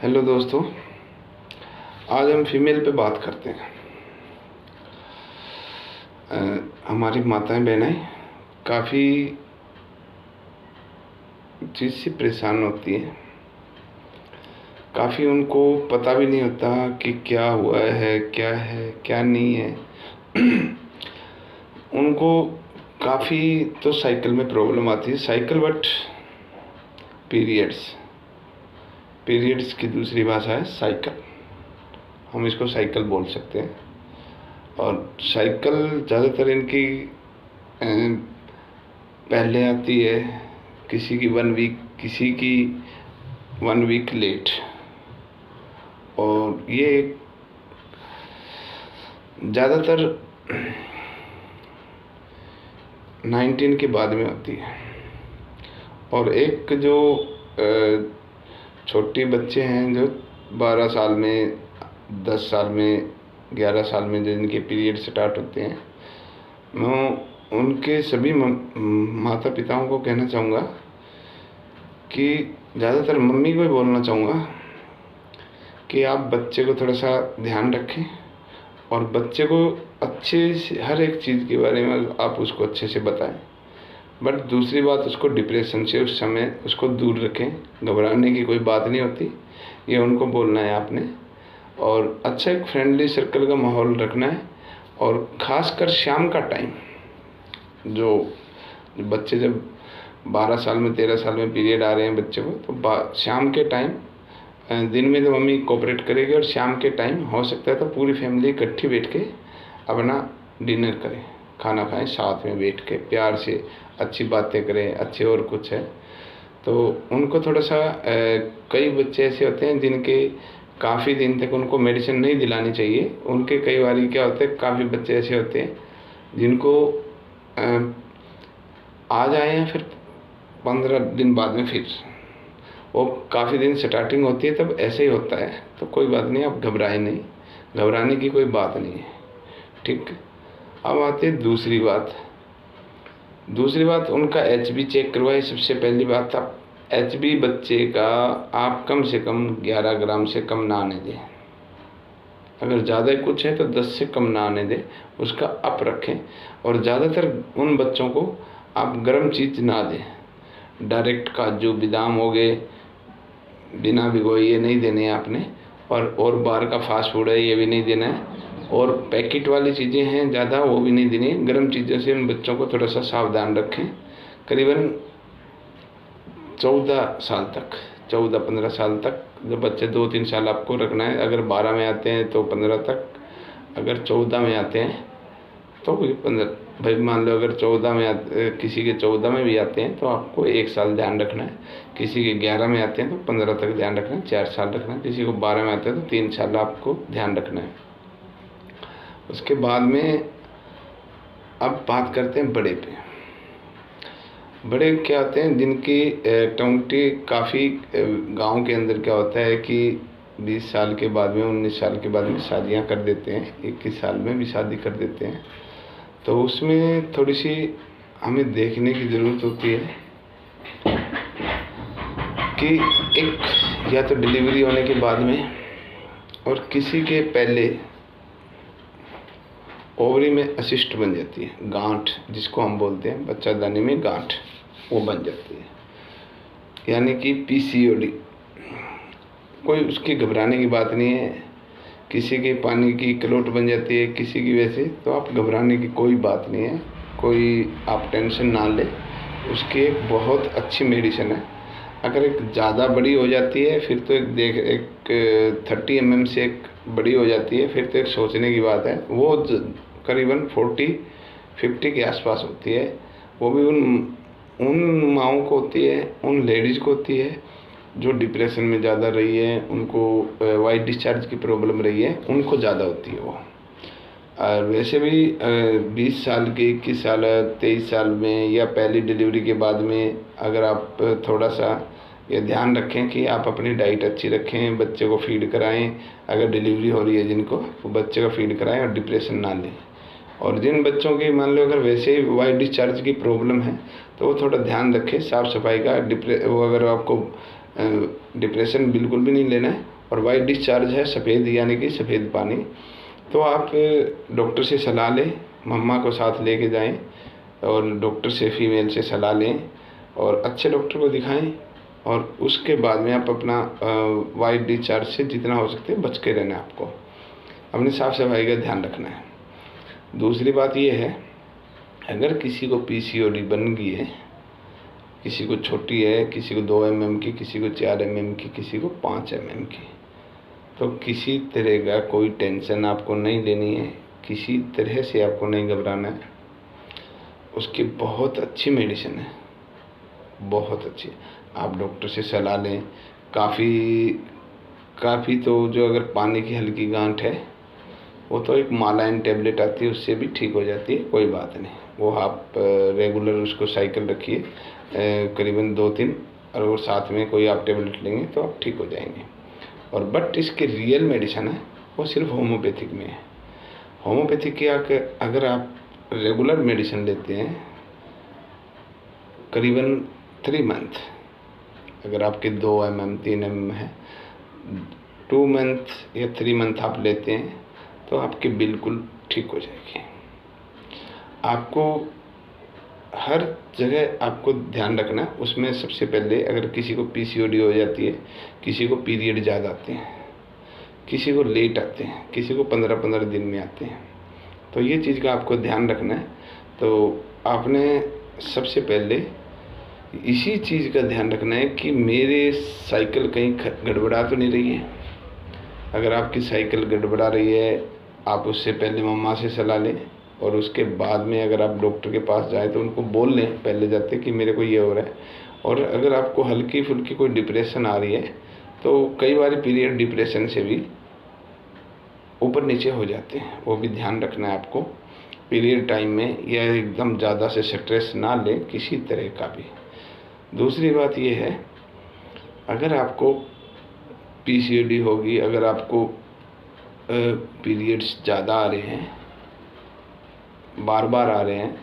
Hello दोस्तों, आज हम फीमेल पे बात करते हैं। हमारी माताएं बहनें काफ़ी चीज़ से परेशान होती हैं। काफ़ी उनको पता भी नहीं होता कि क्या हुआ है क्या नहीं है। उनको काफ़ी तो साइकिल में प्रॉब्लम आती है, साइकिल बट पीरियड्स की दूसरी भाषा है साइकिल। हम इसको साइकिल बोल सकते हैं। और साइकिल ज़्यादातर इनकी पहले आती है, किसी की 1 वीक लेट, और ये ज़्यादातर 19 के बाद में होती है। और एक जो छोटी बच्चे हैं जो 12 साल में, 10 साल में, 11 साल में जो इनके पीरियड स्टार्ट होते हैं, मैं उनके सभी माता पिताओं को कहना चाहूँगा कि ज़्यादातर मम्मी को ही बोलना चाहूँगा कि आप बच्चे को थोड़ा सा ध्यान रखें और बच्चे को अच्छे से हर एक चीज़ के बारे में आप उसको अच्छे से बताएं। बट दूसरी बात, उसको डिप्रेशन से उस समय उसको दूर रखें। घबराने की कोई बात नहीं होती, ये उनको बोलना है आपने। और अच्छा एक फ्रेंडली सर्कल का माहौल रखना है। और ख़ासकर शाम का टाइम, जो बच्चे जब 12 साल में, 13 साल में पीरियड आ रहे हैं बच्चे को, तो शाम के टाइम, दिन में तो मम्मी कोऑपरेट करेगी, और शाम के टाइम हो सकता है तो पूरी फैमिली इकट्ठी बैठ के अपना डिनर करें, खाना खाएं साथ में बैठ के, प्यार से अच्छी बातें करें, अच्छे और कुछ है तो उनको थोड़ा सा कई बच्चे ऐसे होते हैं जिनके काफ़ी दिन तक उनको मेडिसिन नहीं दिलानी चाहिए। उनके कई बार क्या होता है, काफ़ी बच्चे ऐसे होते हैं जिनको आ जाए हैं, फिर 15 दिन बाद में फिर वो काफ़ी दिन स्टार्टिंग होती है, तब ऐसे ही होता है। तो कोई बात नहीं, आप घबराएं नहीं, घबराने की कोई बात नहीं है, ठीक। अब आते हैं दूसरी बात, उनका HB चेक करवाए। सबसे पहली बात, आप HB बच्चे का आप कम से कम 11 ग्राम से कम ना आने दें। अगर ज़्यादा कुछ है तो 10 से कम ना आने दें, उसका अप रखें। और ज़्यादातर उन बच्चों को आप गर्म चीज़ ना दें। डायरेक्ट काजू बादाम हो गए बिना भिगोए, ये नहीं देने हैं आपने। और बाहर का फास्ट फूड है, ये भी नहीं देना है। और पैकेट वाली चीज़ें हैं ज़्यादा, वो भी नहीं देनी है। गर्म चीज़ों से उन बच्चों को थोड़ा सा सावधान रखें। करीबन 14-15 साल तक, जो बच्चे 2-3 साल आपको रखना है। अगर 12 में आते हैं तो 15 तक, अगर 14 में आते हैं तो 15, भाई मान लो अगर 14 में किसी के 14 में भी आते हैं तो आपको 1 साल ध्यान रखना है। किसी के 11 में आते हैं तो 15 तक ध्यान रखना है, 4 साल रखना है। किसी को 12 में आते हैं तो 3 साल आपको ध्यान रखना है। उसके बाद में अब बात करते हैं बड़े पे। बड़े क्या होते हैं जिनकी टोंटी काफ़ी गांव के अंदर क्या होता है कि 20 साल के बाद में, 19 साल के बाद में शादियां कर देते हैं, 21 साल में भी शादी कर देते हैं। तो उसमें थोड़ी सी हमें देखने की ज़रूरत होती है कि एक या तो डिलीवरी होने के बाद में, और किसी के पहले ओवरी में असिस्ट बन जाती है, गांठ जिसको हम बोलते हैं, बच्चादानी में गांठ वो बन जाती है, यानी कि PCOD। कोई उसकी घबराने की बात नहीं है। किसी के पानी की क्लोट बन जाती है, किसी की वैसे, तो आप घबराने की कोई बात नहीं है, कोई आप टेंशन ना ले। उसकी एक बहुत अच्छी मेडिसिन है। अगर एक ज़्यादा बड़ी हो जाती है फिर तो एक 30 mm से एक बड़ी हो जाती है, फिर तो एक सोचने की बात है। वो करीबन 40-50 के आसपास होती है। वो भी उन माँओं को होती है, उन लेडीज़ को होती है जो डिप्रेशन में ज़्यादा रही है, उनको वाइट डिस्चार्ज की प्रॉब्लम रही है, उनको ज़्यादा होती है वो। और वैसे भी 20 साल के, 21 साल, 23 साल में या पहली डिलीवरी के बाद में अगर आप थोड़ा सा ये ध्यान रखें कि आप अपनी डाइट अच्छी रखें, बच्चे को फीड कराएं। अगर डिलीवरी हो रही है जिनको, वो बच्चे को फीड कराएं और डिप्रेशन ना लें। और जिन बच्चों की मान लो अगर वैसे ही वाइट डिस्चार्ज की प्रॉब्लम है तो वो थोड़ा ध्यान रखें साफ़ सफाई का। वो अगर आपको डिप्रेशन बिल्कुल भी नहीं लेना है। और वाइट डिस्चार्ज है, सफ़ेद यानी कि सफ़ेद पानी, तो आप डॉक्टर से सलाह लें, मम्मा को साथ लेके जाएं और डॉक्टर से, फीमेल से सलाह लें और अच्छे डॉक्टर को दिखाएं। और उसके बाद में आप अपना वाइट डिस्चार्ज से जितना हो सकते बच के रहना है। आपको अपनी साफ़ सफाई का ध्यान रखना है। दूसरी बात ये है, अगर किसी को पीसीओडी बन गई है, किसी को छोटी है, किसी को 2 mm की, किसी को 4 mm की, किसी को 5 mm की, तो किसी तरह का कोई टेंशन आपको नहीं लेनी है, किसी तरह से आपको नहीं घबराना है। उसकी बहुत अच्छी मेडिसिन है, बहुत अच्छी। आप डॉक्टर से सलाह लें। काफ़ी तो जो अगर पानी की हल्की गांठ है वो तो एक मालाइन टेबलेट आती है, उससे भी ठीक हो जाती है, कोई बात नहीं। वो आप रेगुलर उसको साइकिल रखिए करीबन 2-3, और वो साथ में कोई आप टेबलेट लेंगे तो आप ठीक हो जाएंगे। और बट इसके रियल मेडिसिन है वो सिर्फ होम्योपैथिक में है। होम्योपैथिक की अगर आप रेगुलर मेडिसिन लेते हैं करीबन 3 मंथ, अगर आपके 2 mm 3 mm है, 2 मंथ या 3 मंथ आप लेते हैं तो आपके बिल्कुल ठीक हो जाएगी। आपको हर जगह आपको ध्यान रखना है। उसमें सबसे पहले अगर किसी को पीसीओडी हो जाती है, किसी को पीरियड ज़्यादा आते हैं, किसी को लेट आते हैं, किसी को 15-15 दिन में आते हैं, तो ये चीज़ का आपको ध्यान रखना है। तो आपने सबसे पहले इसी चीज़ का ध्यान रखना है कि मेरे साइकिल कहीं गड़बड़ा तो नहीं रही है। अगर आपकी साइकिल गड़बड़ा रही है, आप उससे पहले मम्मा से सलाह लें और उसके बाद में अगर आप डॉक्टर के पास जाएं तो उनको बोल लें पहले जाते कि मेरे को ये हो रहा है। और अगर आपको हल्की फुल्की कोई डिप्रेशन आ रही है तो कई बार पीरियड डिप्रेशन से भी ऊपर नीचे हो जाते हैं, वो भी ध्यान रखना है आपको पीरियड टाइम में, या एकदम ज़्यादा से स्ट्रेस ना लें किसी तरह का भी। दूसरी बात ये है, अगर आपको पीसीओडी होगी, अगर आपको पीरियड्स ज़्यादा आ रहे हैं, बार बार आ रहे हैं,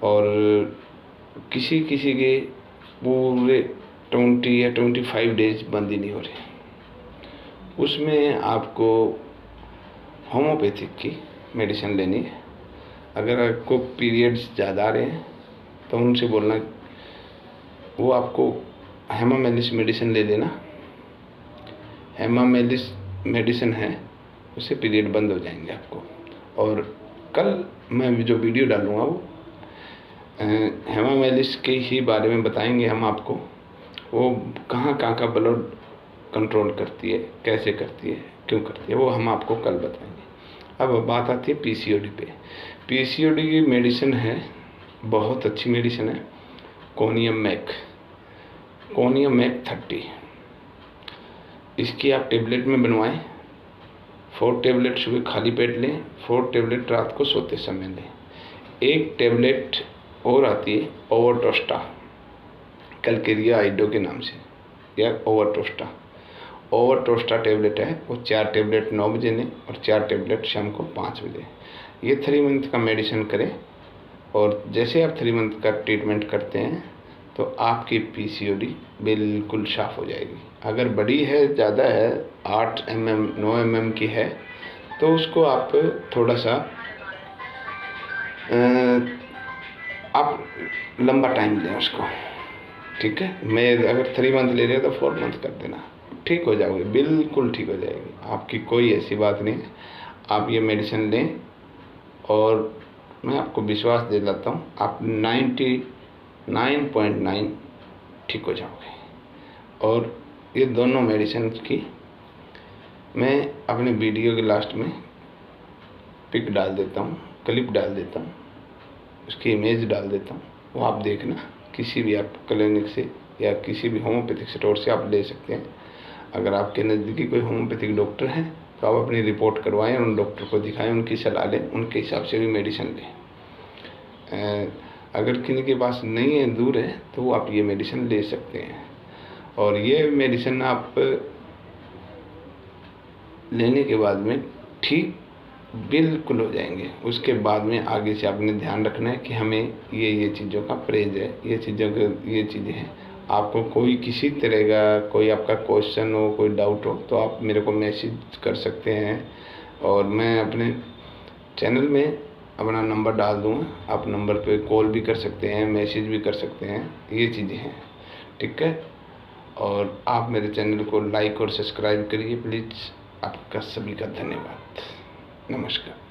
और किसी किसी के पूरे 20 या 25 डेज बंद ही नहीं हो रहे, उसमें आपको होम्योपैथिक की मेडिसिन लेनी है। अगर आपको पीरियड्स ज़्यादा आ रहे हैं तो उनसे बोलना वो आपको हेमामेलिस मेडिसिन ले लेना। हेमामेलिस मेडिसिन है, उससे पीरियड बंद हो जाएंगे आपको। और कल मैं जो वीडियो डालूँगा वो हेमामेलिस के ही बारे में बताएंगे हम आपको, वो कहाँ का ब्लड कंट्रोल करती है, कैसे करती है, क्यों करती है, वो हम आपको कल बताएंगे। अब बात आती है पीसीओडी पे। पीसीओडी की मेडिसिन है, बहुत अच्छी मेडिसिन है, कोनियम मैक 30। इसकी आप टेबलेट में बनवाएं। 4 टेबलेट सुबह खाली पेट लें, 4 टेबलेट रात को सोते समय लें। 1 टेबलेट और आती है ओवरटोस्टा, कैलकेरिया आइडो के नाम से, या ओवरटोस्टा टेबलेट है। वो 4 टेबलेट 9 बजे लें और 4 टेबलेट शाम को 5 बजे। ये 3 मंथ का मेडिसिन करें, और जैसे आप 3 मंथ का ट्रीटमेंट करते हैं तो आपकी पीसीओडी बिल्कुल साफ़ हो जाएगी। अगर बड़ी है, ज़्यादा है, 8 mm 9 mm की है, तो उसको आप थोड़ा सा आप लंबा टाइम दें उसको, ठीक है। मैं अगर 3 मंथ ले रहे हो तो 4 मंथ कर देना, ठीक हो जाओगे, बिल्कुल ठीक हो जाएगी। आपकी कोई ऐसी बात नहीं है। आप ये मेडिसिन लें और मैं आपको विश्वास दिलाता हूँ, आप 99.9 ठीक हो जाओगे। और ये दोनों मेडिसिन की मैं अपने वीडियो के लास्ट में पिक डाल देता हूँ, क्लिप डाल देता हूँ, उसकी इमेज डाल देता हूँ, वो आप देखना। किसी भी आप क्लिनिक से या किसी भी होम्योपैथिक स्टोर से आप ले सकते हैं। अगर आपके नज़दीकी कोई होम्योपैथिक डॉक्टर हैं तो आप अपनी रिपोर्ट करवाएं, उन डॉक्टर को दिखाएं, उनकी सलाह लें, उनके हिसाब से भी मेडिसिन लें। अगर किसी के पास नहीं है, दूर है, तो आप ये मेडिसिन ले सकते हैं। और ये मेडिसिन आप लेने के बाद में ठीक बिल्कुल हो जाएंगे। उसके बाद में आगे से आपने ध्यान रखना है कि हमें ये चीज़ों का परहेज है, ये चीज़ें हैं, आपको कोई किसी तरह का कोई आपका क्वेश्चन हो, कोई डाउट हो, तो आप मेरे को मैसेज कर सकते हैं और मैं अपने चैनल में अपना नंबर डाल दूँगा। आप नंबर पे कॉल भी कर सकते हैं, मैसेज भी कर सकते हैं, ये चीज़ें हैं, ठीक है। और आप मेरे चैनल को लाइक और सब्सक्राइब करिए प्लीज़। आपका सभी का धन्यवाद। नमस्कार।